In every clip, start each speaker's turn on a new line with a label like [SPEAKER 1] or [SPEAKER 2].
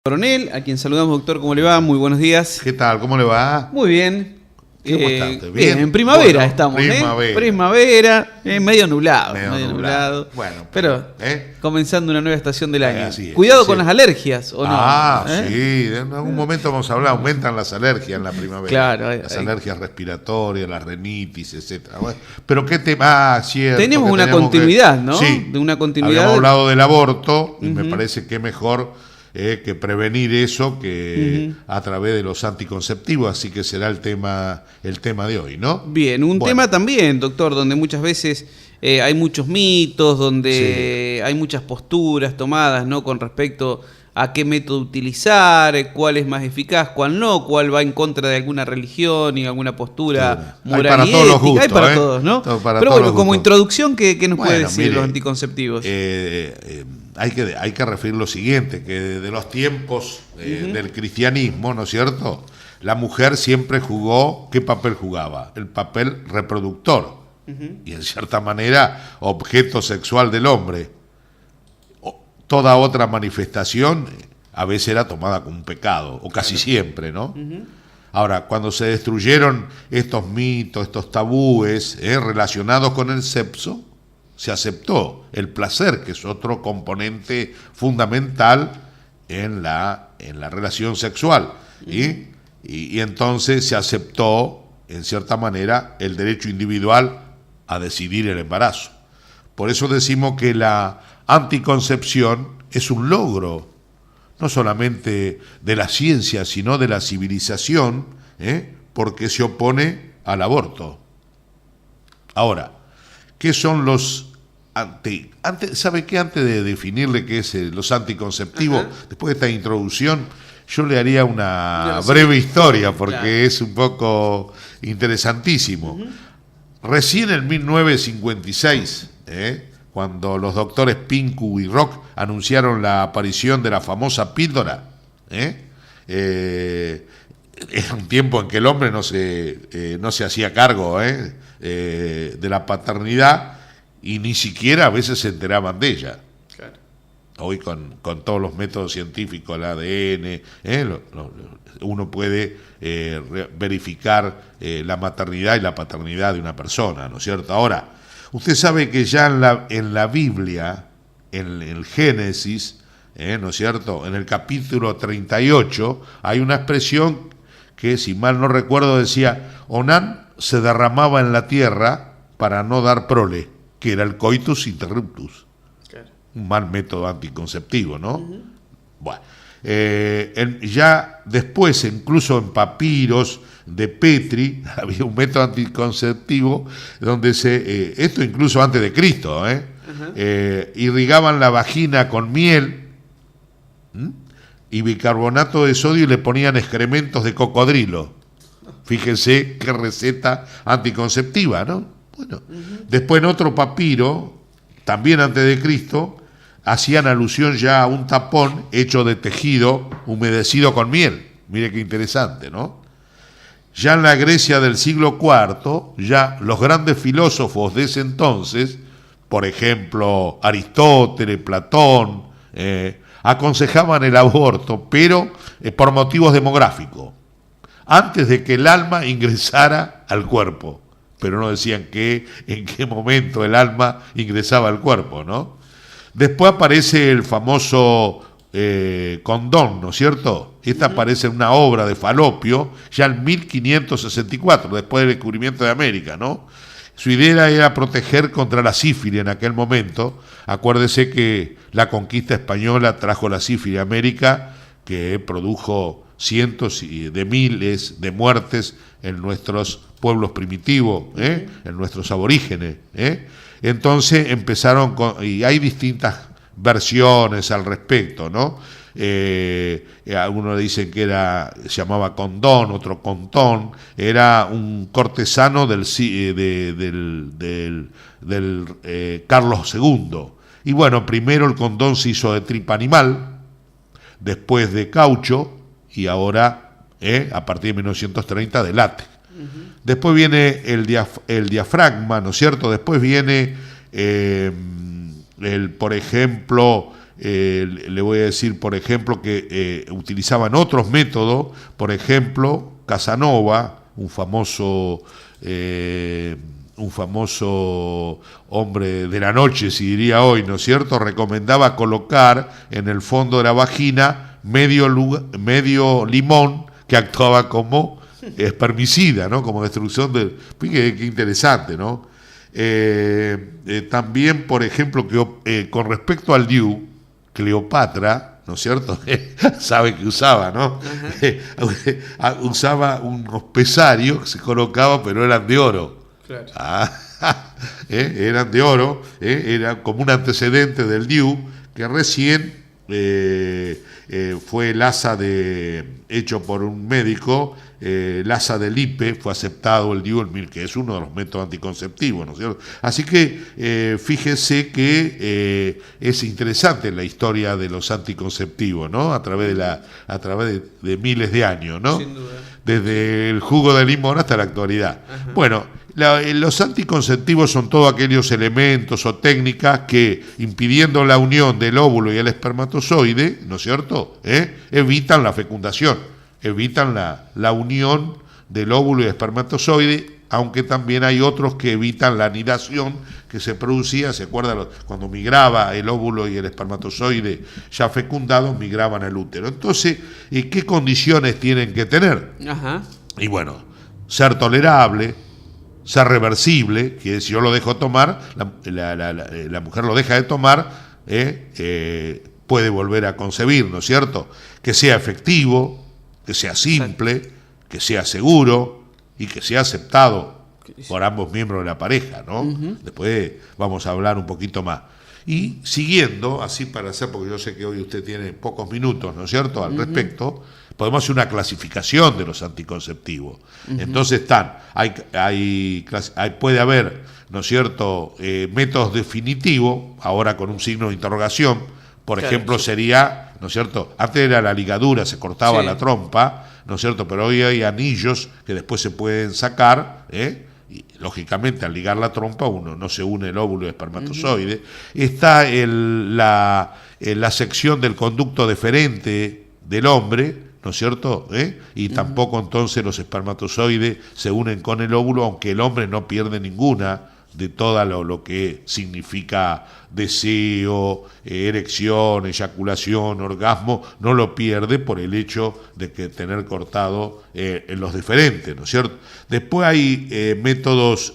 [SPEAKER 1] Coronel, a quien saludamos, doctor, ¿cómo le va? Muy buenos días.
[SPEAKER 2] ¿Qué tal? ¿Cómo le va?
[SPEAKER 1] Muy bien.
[SPEAKER 2] ¿Cómo está usted?
[SPEAKER 1] Bien, en primavera
[SPEAKER 2] Bueno,
[SPEAKER 1] estamos,
[SPEAKER 2] primavera.
[SPEAKER 1] Primavera, medio nublado.
[SPEAKER 2] Bueno,
[SPEAKER 1] pero comenzando una nueva estación del año.
[SPEAKER 2] Así es,
[SPEAKER 1] Cuidado
[SPEAKER 2] sí.
[SPEAKER 1] con las alergias, ¿o no?
[SPEAKER 2] Sí, en algún momento vamos a hablar, aumentan las alergias en la primavera.
[SPEAKER 1] Claro,
[SPEAKER 2] las alergias respiratorias, las rinitis, etcétera. Bueno, pero qué tema, cierto.
[SPEAKER 1] Tenemos una continuidad, ¿no?
[SPEAKER 2] Sí,
[SPEAKER 1] de una continuidad.
[SPEAKER 2] Habíamos hablado del aborto, y me parece que mejor que prevenir eso que a través de los anticonceptivos, así que será el tema de hoy, ¿no?
[SPEAKER 1] Bien, un tema también, doctor, donde muchas veces hay muchos mitos, donde hay muchas posturas tomadas, ¿no? Con respecto a qué método utilizar, cuál es más eficaz, cuál no, cuál va en contra de alguna religión y alguna postura moral
[SPEAKER 2] hay para
[SPEAKER 1] y
[SPEAKER 2] todos
[SPEAKER 1] ética.
[SPEAKER 2] los gustos,
[SPEAKER 1] hay para todos, ¿no? Pero bueno, como introducción, ¿qué nos puede decir
[SPEAKER 2] mire,
[SPEAKER 1] los anticonceptivos?
[SPEAKER 2] Hay que referir lo siguiente, que de los tiempos del cristianismo, ¿no es cierto? La mujer siempre jugó, ¿qué papel jugaba? El papel reproductor, y en cierta manera objeto sexual del hombre. Toda otra manifestación a veces era tomada como un pecado, o casi siempre, ¿no? Ahora, cuando se destruyeron estos mitos, estos tabúes relacionados con el sexo, se aceptó el placer, que es otro componente fundamental en la relación sexual. Y entonces se aceptó, en cierta manera, el derecho individual a decidir el embarazo. Por eso decimos que la anticoncepción es un logro, no solamente de la ciencia, sino de la civilización, porque se opone al aborto. Ahora, ¿qué son los ¿sabe qué? Antes de definirle qué es los anticonceptivos, después de esta introducción, yo le haría una breve historia, porque es un poco interesantísimo. Recién en 1956, cuando los doctores Pinku y Rock anunciaron la aparición de la famosa píldora, era un tiempo en que el hombre no se hacía cargo de la paternidad, y ni siquiera a veces se enteraban de ella. Claro. Hoy con todos los métodos científicos, el ADN, uno puede verificar la maternidad y la paternidad de una persona, ¿no es cierto? Ahora, usted sabe que ya en la Biblia, en el Génesis, ¿no es cierto?, en el capítulo 38, hay una expresión que, si mal no recuerdo, decía: Onán se derramaba en la tierra para no dar prole, que era el coitus interruptus. Claro. Un mal método anticonceptivo, ¿no? Bueno, ya después, incluso en papiros de Petri, había un método anticonceptivo donde esto incluso antes de Cristo, irrigaban la vagina con miel y bicarbonato de sodio y le ponían excrementos de cocodrilo. Fíjense qué receta anticonceptiva, ¿no? Bueno, después en otro papiro, también antes de Cristo, hacían alusión ya a un tapón hecho de tejido humedecido con miel. Mire qué interesante, ¿no? Ya en la Grecia del siglo IV, ya los grandes filósofos de ese entonces, por ejemplo, Aristóteles, Platón, aconsejaban el aborto, pero por motivos demográficos, antes de que el alma ingresara al cuerpo. Pero no decían en qué momento el alma ingresaba al cuerpo, ¿no? Después aparece el famoso condón, ¿no es cierto? Esta aparece en una obra de Falopio, ya en 1564, después del descubrimiento de América, ¿no? Su idea era proteger contra la sífilis en aquel momento. Acuérdese que la conquista española trajo la sífilis a América, que produjo cientos de miles de muertes en nuestros pueblos primitivos, en nuestros aborígenes. Entonces empezaron y hay distintas versiones al respecto, ¿no? Algunos dicen que se llamaba condón, otro contón, era un cortesano del Carlos II. Y bueno, primero el condón se hizo de tripa animal, después de caucho, y ahora, a partir de 1930, de látex. Después viene el diafragma, ¿no es cierto? Después viene, por ejemplo, le voy a decir, por ejemplo, que utilizaban otros métodos, por ejemplo, Casanova, un famoso hombre de la noche, si diría hoy, ¿no es cierto?, recomendaba colocar en el fondo de la vagina medio limón que actuaba como espermicida, ¿no?, como destrucción del... Qué interesante, ¿no? También, por ejemplo, que con respecto al DIU, Cleopatra, ¿no es cierto?, sabe que usaba, ¿no? Usaba unos pesarios que se colocaba, pero eran de oro. Claro. Eran de oro, era como un antecedente del DIU, que recién fue el asa hecho por un médico, el asa de Lippe, fue aceptado el DIU, que es uno de los métodos anticonceptivos, ¿no es cierto? Así que fíjese que es interesante la historia de los anticonceptivos, ¿no? A través de miles de años, ¿no? Sin duda. Desde el jugo de limón hasta la actualidad. Ajá. Bueno, los anticonceptivos son todos aquellos elementos o técnicas que, impidiendo la unión del óvulo y el espermatozoide, ¿no es cierto?, evitan la fecundación, evitan la unión del óvulo y el espermatozoide, aunque también hay otros que evitan la anidación que se producía. ¿Se acuerdan? Cuando migraba el óvulo y el espermatozoide ya fecundados, migraban al útero. Entonces, ¿qué condiciones tienen que tener? Ajá. Y bueno, ser tolerable, ser reversible, que si yo lo dejo tomar, la mujer lo deja de tomar, puede volver a concebir, ¿no es cierto? Que sea efectivo, que sea simple, que sea seguro y que sea aceptado por ambos miembros de la pareja, ¿no? Uh-huh. Después vamos a hablar un poquito más. Y siguiendo, así para hacer, porque yo sé que hoy usted tiene pocos minutos, ¿no es cierto?, al respecto, podemos hacer una clasificación de los anticonceptivos. Uh-huh. Entonces puede haber, ¿no es cierto?, métodos definitivos, ahora con un signo de interrogación. Por ejemplo, sería, ¿no es cierto?, antes era la ligadura, se cortaba la trompa, ¿no es cierto?, pero hoy hay anillos que después se pueden sacar, y lógicamente al ligar la trompa uno no se une el óvulo y el espermatozoide. Uh-huh. Está la sección del conducto deferente del hombre, ¿no es cierto?, y tampoco entonces los espermatozoides se unen con el óvulo, aunque el hombre no pierde ninguna de todo lo que significa deseo, erección, eyaculación, orgasmo, no lo pierde por el hecho de que tener cortado en los deferentes, ¿no es cierto? Después hay métodos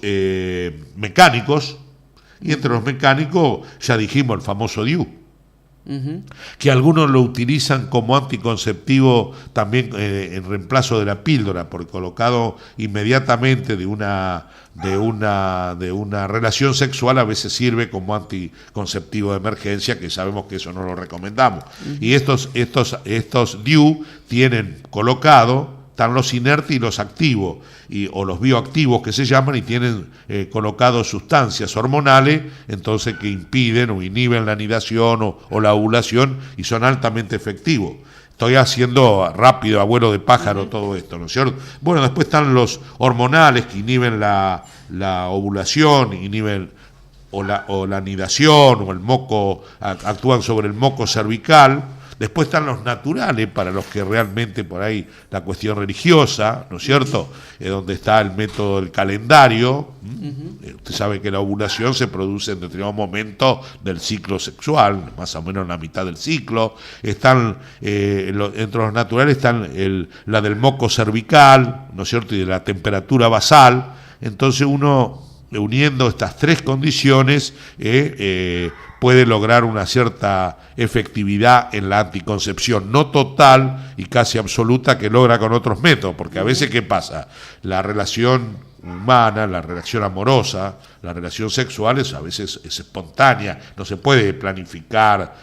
[SPEAKER 2] mecánicos, y entre los mecánicos ya dijimos el famoso DIU, uh-huh, que algunos lo utilizan como anticonceptivo también en reemplazo de la píldora, porque colocado inmediatamente de una relación sexual a veces sirve como anticonceptivo de emergencia, que sabemos que eso no lo recomendamos. Uh-huh. Y estos DIU tienen colocado, están los inertes y los activos, o los bioactivos que se llaman, y tienen colocados sustancias hormonales, entonces que impiden o inhiben la anidación o la ovulación, y son altamente efectivos. Estoy haciendo rápido, abuelo de pájaro, todo esto, ¿no es cierto? Bueno, después están los hormonales que inhiben la ovulación, inhiben o la anidación, o el moco, actúan sobre el moco cervical. Después están los naturales, para los que realmente por ahí la cuestión religiosa, ¿no es cierto?, donde está el método del calendario. Uh-huh. Usted sabe que la ovulación se produce en determinado momento del ciclo sexual, más o menos en la mitad del ciclo. Están, entre los naturales están la del moco cervical, ¿no es cierto?, y de la temperatura basal. Entonces uno, uniendo estas tres condiciones, puede lograr una cierta efectividad en la anticoncepción, no total y casi absoluta que logra con otros métodos, porque a veces, ¿qué pasa? La relación humana, la relación amorosa, la relación sexual a veces es espontánea, no se puede planificar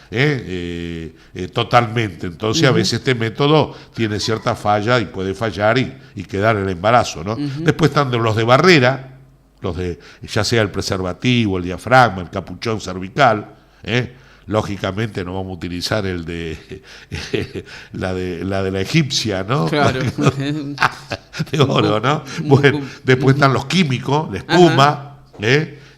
[SPEAKER 2] totalmente. Entonces, a veces este método tiene cierta falla y puede fallar y quedar el embarazo, ¿no? Uh-huh. Después están los de barrera, ya sea el preservativo, el diafragma, el capuchón cervical, lógicamente no vamos a utilizar el de la de la egipcia, ¿no? Claro. De oro, ¿no? Bueno, después están los químicos, la espuma,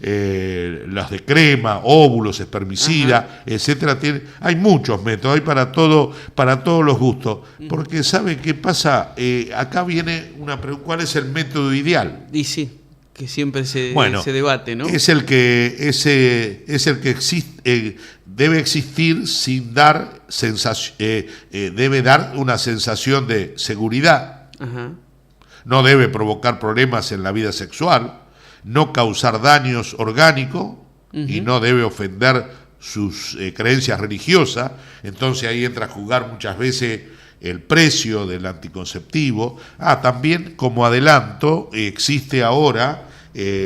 [SPEAKER 2] los de crema, óvulos, espermicida, etcétera. Hay muchos métodos, hay para todos los gustos. Porque ¿sabe qué pasa? Acá viene una pregunta: ¿cuál es el método ideal?
[SPEAKER 1] Y sí, que siempre se debate, ¿no?
[SPEAKER 2] Es el que existe, debe existir sin dar debe dar una sensación de seguridad.
[SPEAKER 1] Ajá.
[SPEAKER 2] No debe provocar problemas en la vida sexual, no causar daños orgánicos y no debe ofender sus creencias religiosas. Entonces ahí entra a jugar muchas veces el precio del anticonceptivo. También, como adelanto, existe ahora,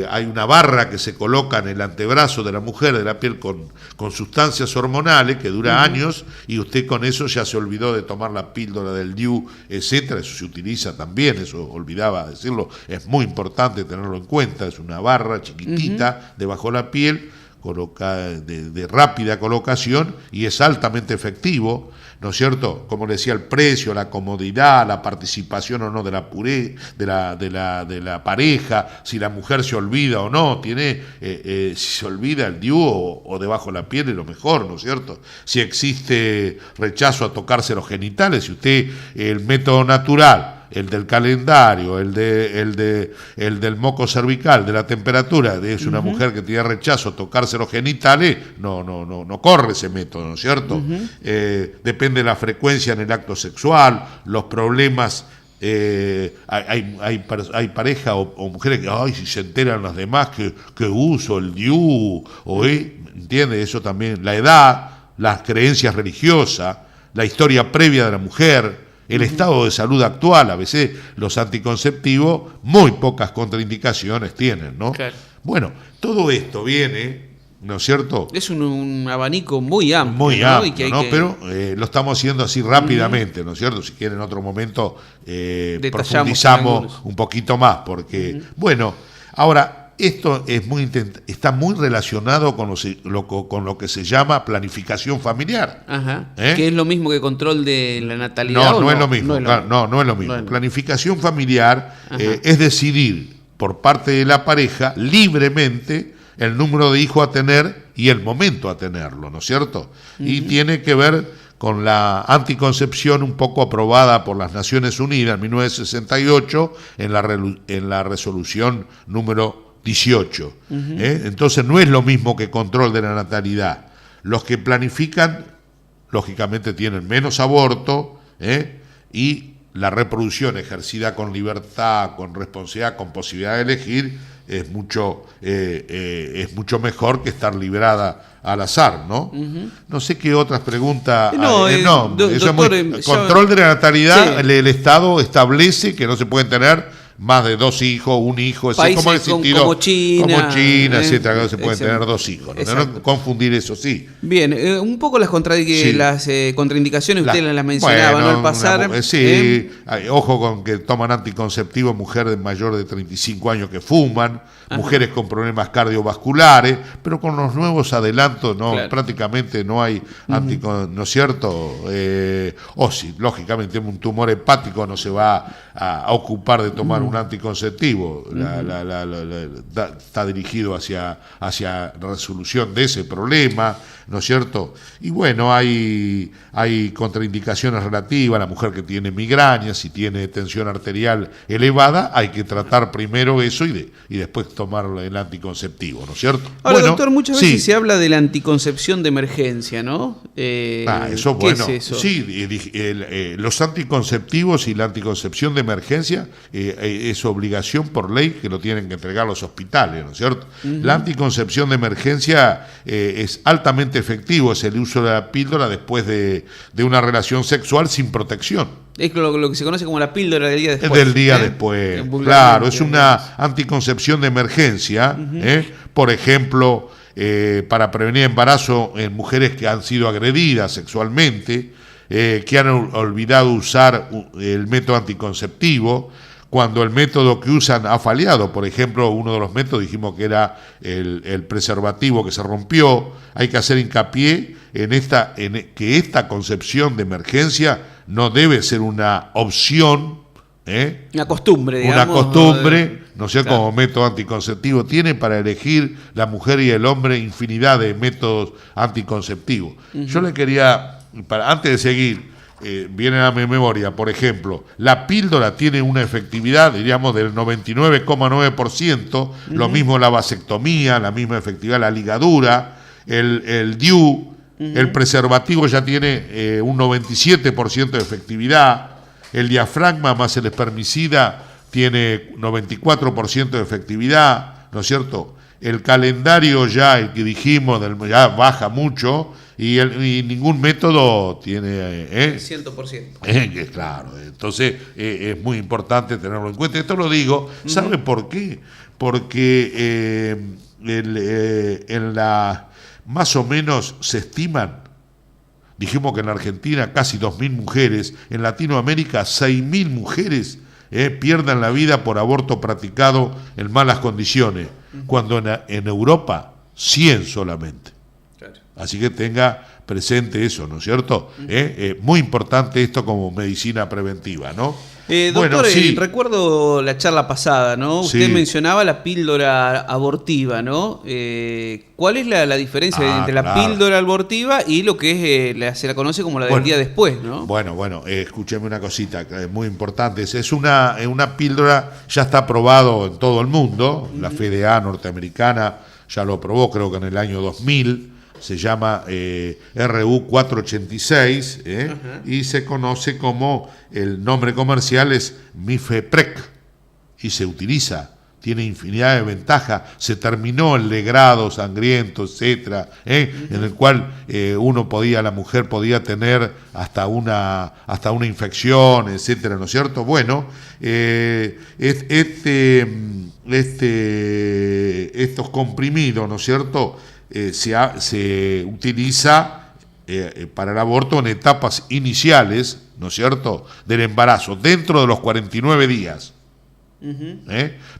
[SPEAKER 2] hay una barra que se coloca en el antebrazo de la mujer, de la piel, con sustancias hormonales que dura años, y usted con eso ya se olvidó de tomar la píldora del DIU, etcétera. Eso se utiliza también, eso olvidaba decirlo, es muy importante tenerlo en cuenta. Es una barra chiquitita debajo de la piel, de rápida colocación, y es altamente efectivo, ¿no es cierto? Como le decía, el precio, la comodidad, la participación o no de la pareja, si la mujer se olvida o no, si se olvida el DIU o debajo de la piel es lo mejor, ¿no es cierto? Si existe rechazo a tocarse los genitales, si usted, el método natural, el del calendario, el del moco cervical, de la temperatura, es una mujer que tiene rechazo a tocarse los genitales, no corre ese método, ¿no es cierto? Depende de la frecuencia en el acto sexual, los problemas. Hay pareja o mujeres que, si se enteran los demás que uso el DIU, ¿entiende? Eso también, la edad, las creencias religiosas, la historia previa de la mujer, el estado de salud actual. A veces los anticonceptivos muy pocas contraindicaciones tienen, ¿no?
[SPEAKER 1] Claro.
[SPEAKER 2] Bueno, todo esto viene, ¿no es cierto?
[SPEAKER 1] Es un abanico muy amplio.
[SPEAKER 2] Muy
[SPEAKER 1] ¿no?
[SPEAKER 2] amplio, ¿no? Pero lo estamos haciendo así rápidamente, ¿no es cierto? Si quieren en otro momento profundizamos un poquito más, porque, bueno, ahora, esto está muy relacionado con lo que se llama planificación familiar.
[SPEAKER 1] Ajá. Que es lo mismo que control de la natalidad.
[SPEAKER 2] No es lo mismo. No es lo mismo. Planificación familiar es decidir por parte de la pareja libremente el número de hijos a tener y el momento a tenerlo, ¿no es cierto? Y tiene que ver con la anticoncepción un poco aprobada por las Naciones Unidas en 1968 en la resolución número 18. Entonces no es lo mismo que control de la natalidad. Los que planifican, lógicamente, tienen menos aborto, y la reproducción ejercida con libertad, con responsabilidad, con posibilidad de elegir, es mucho mejor que estar librada al azar, ¿no? No sé qué otras preguntas. Control de la natalidad, sí. El Estado establece que no se pueden tener más de 2 hijos, un hijo,
[SPEAKER 1] como China,
[SPEAKER 2] etcétera, que no se pueden tener 2 hijos. No confundir eso, sí.
[SPEAKER 1] Bien, un poco las contraindicaciones usted las mencionaba, ¿no? Al pasar.
[SPEAKER 2] Ojo con que toman anticonceptivos mujeres mayores de 35 años que fuman, mujeres con problemas cardiovasculares, pero con los nuevos adelantos prácticamente no hay ¿no es cierto? Sí, lógicamente un tumor hepático no se va a ocupar de tomar un anticonceptivo. Está dirigido hacia la resolución de ese problema, ¿no es cierto? Y bueno, hay contraindicaciones relativas a la mujer que tiene migraña, si tiene tensión arterial elevada, hay que tratar primero eso y después tomar el anticonceptivo, ¿no es cierto?
[SPEAKER 1] Ahora, doctor, muchas veces se habla de la anticoncepción de emergencia, ¿no?
[SPEAKER 2] Eso, bueno, ¿qué es eso? Sí, los anticonceptivos y la anticoncepción de emergencia es obligación por ley que lo tienen que entregar los hospitales, ¿no es cierto? La anticoncepción de emergencia es altamente efectivo, es el uso de la píldora después de una relación sexual sin protección.
[SPEAKER 1] Es lo que se conoce como la píldora del día después.
[SPEAKER 2] Del día después, claro, es una anticoncepción de emergencia, por ejemplo, para prevenir embarazo en mujeres que han sido agredidas sexualmente, que han olvidado usar el método anticonceptivo, cuando el método que usan ha fallado. Por ejemplo, uno de los métodos dijimos que era el preservativo que se rompió. Hay que hacer hincapié en que esta concepción de emergencia no debe ser una opción,
[SPEAKER 1] una costumbre, digamos.
[SPEAKER 2] Una costumbre ¿no sé?
[SPEAKER 1] Claro.
[SPEAKER 2] Como método anticonceptivo. Tiene para elegir la mujer y el hombre infinidad de métodos anticonceptivos. Yo le quería, antes de seguir, viene a mi memoria, por ejemplo, la píldora tiene una efectividad, diríamos, del 99,9%, lo mismo la vasectomía, la misma efectividad la ligadura, el DIU, el preservativo ya tiene un 97% de efectividad, el diafragma más el espermicida tiene 94% de efectividad, ¿no es cierto? El calendario ya, el que dijimos, ya baja mucho, y ningún método tiene...
[SPEAKER 1] 100%.
[SPEAKER 2] Claro, entonces es muy importante tenerlo en cuenta. Esto lo digo, ¿sabe por qué? Porque más o menos se estiman, dijimos que en la Argentina casi 2.000 mujeres, en Latinoamérica 6.000 mujeres pierdan la vida por aborto practicado en malas condiciones, cuando en Europa 100 solamente.
[SPEAKER 1] Claro.
[SPEAKER 2] Así que tenga presente eso, ¿no es cierto? Muy importante esto como medicina preventiva, ¿no?
[SPEAKER 1] Doctor,
[SPEAKER 2] Bueno, sí.
[SPEAKER 1] recuerdo la charla pasada, ¿no? Usted
[SPEAKER 2] Sí.
[SPEAKER 1] mencionaba la píldora abortiva, ¿no? ¿Cuál es la diferencia entre la píldora abortiva y lo que es se la conoce como la del día después, ¿no?
[SPEAKER 2] Bueno, escúcheme una cosita muy importante. Es una píldora, ya está aprobado en todo el mundo, la FDA norteamericana ya lo aprobó, creo que en el año 2000, se llama RU 486, y se conoce como, el nombre comercial es Mifeprec, y se utiliza, tiene infinidad de ventajas, se terminó el legrado sangriento, etcétera, en el cual la mujer podía tener hasta una infección, etcétera, ¿no es cierto? Bueno, estos comprimidos, ¿no es cierto?, se utiliza para el aborto en etapas iniciales, ¿no es cierto?, del embarazo, dentro de los 49 días.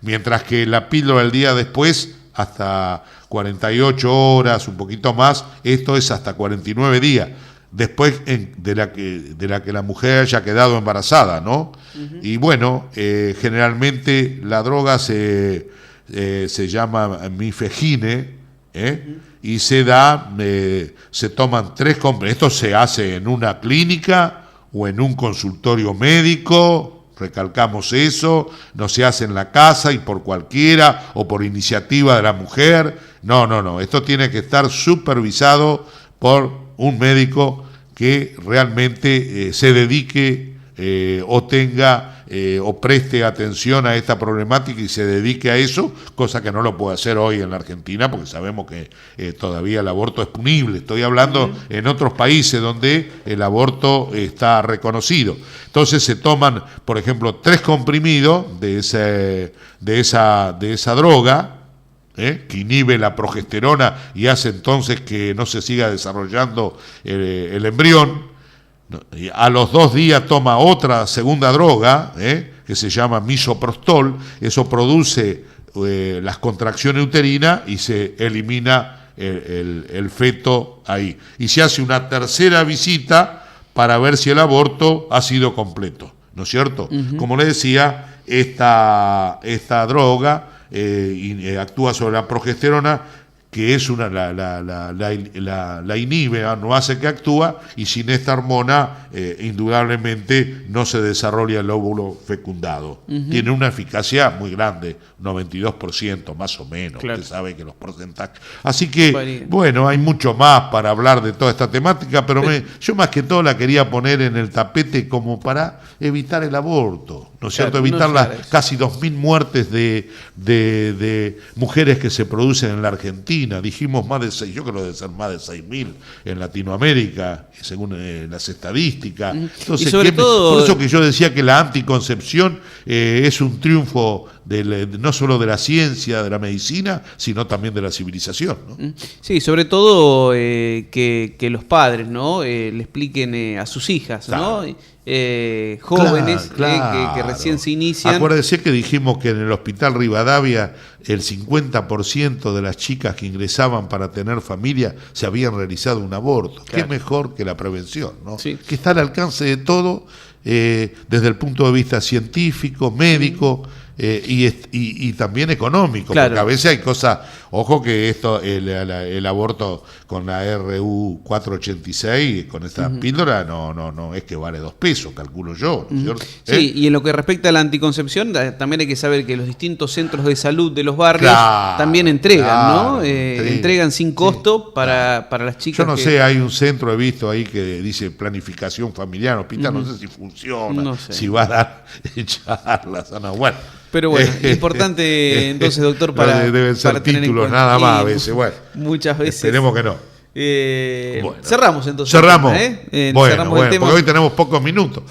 [SPEAKER 2] Mientras que la píldora del día después, hasta 48 horas, un poquito más, esto es hasta 49 días, después de la que la mujer haya quedado embarazada, ¿no? Y bueno, generalmente la droga se llama mifegine, y se toman 3 comprimidos. Esto se hace en una clínica o en un consultorio médico, recalcamos eso, no se hace en la casa y por cualquiera o por iniciativa de la mujer. No, esto tiene que estar supervisado por un médico que realmente se dedique o tenga o preste atención a esta problemática y se dedique a eso, cosa que no lo puede hacer hoy en la Argentina, porque sabemos que todavía el aborto es punible. Estoy hablando en otros países donde el aborto está reconocido. Entonces se toman, por ejemplo, 3 comprimidos de esa droga, que inhibe la progesterona y hace entonces que no se siga desarrollando el embrión. A los 2 días toma otra segunda droga, que se llama misoprostol. Eso produce las contracciones uterinas y se elimina el feto ahí. Y se hace una tercera visita para ver si el aborto ha sido completo, ¿no es cierto? Como le decía, esta droga actúa sobre la progesterona, que es la inhibe, no hace que actúa, y sin esta hormona indudablemente no se desarrolla el óvulo fecundado. Tiene una eficacia muy grande, 92% más o menos. Claro. Usted sabe que los porcentajes. Así que, bueno, hay mucho más para hablar de toda esta temática, pero yo más que todo la quería poner en el tapete como para evitar el aborto, ¿no es cierto? Evitar las casi 2.000 muertes de mujeres que se producen en la Argentina. Dijimos más de 6, yo creo que debe ser más de 6.000 en Latinoamérica, según las estadísticas. Entonces, por eso que yo decía que la anticoncepción es un triunfo no solo de la ciencia, de la medicina, sino también de la civilización, ¿no?
[SPEAKER 1] Sí, sobre todo que los padres, ¿no? Le expliquen a sus hijas, claro, ¿no? Jóvenes, claro. Que recién se inician.
[SPEAKER 2] Acuérdese que dijimos que en el Hospital Rivadavia el 50% de las chicas que ingresaban para tener familia se habían realizado un aborto. Claro. Qué mejor que la prevención, ¿no? Sí. Que está al alcance de todo, desde el punto de vista científico, médico. y también económico,
[SPEAKER 1] Claro.
[SPEAKER 2] porque a veces hay cosas, ojo que esto, el aborto con la RU 486, con esta píldora, no es que vale 2 pesos, calculo yo, ¿no es cierto?
[SPEAKER 1] Sí, y en lo que respecta a la anticoncepción, también hay que saber que los distintos centros de salud de los barrios
[SPEAKER 2] Claro,
[SPEAKER 1] también entregan,
[SPEAKER 2] claro,
[SPEAKER 1] ¿no?
[SPEAKER 2] entregan,
[SPEAKER 1] Entregan sin costo
[SPEAKER 2] sí,
[SPEAKER 1] para las chicas.
[SPEAKER 2] Yo no sé, hay un centro, he visto ahí que dice planificación familiar, hospital, no sé si funciona,
[SPEAKER 1] No sé.
[SPEAKER 2] si va a dar charlas, no, bueno.
[SPEAKER 1] Pero bueno, importante entonces, doctor, para
[SPEAKER 2] deben ser
[SPEAKER 1] para tener en
[SPEAKER 2] títulos
[SPEAKER 1] cuenta.
[SPEAKER 2] nada más a
[SPEAKER 1] Y
[SPEAKER 2] veces, bueno.
[SPEAKER 1] muchas veces.
[SPEAKER 2] Esperemos que no.
[SPEAKER 1] Bueno. Cerramos entonces.
[SPEAKER 2] Cerramos.
[SPEAKER 1] Cerramos
[SPEAKER 2] Bueno,
[SPEAKER 1] el tema.
[SPEAKER 2] porque hoy tenemos pocos minutos.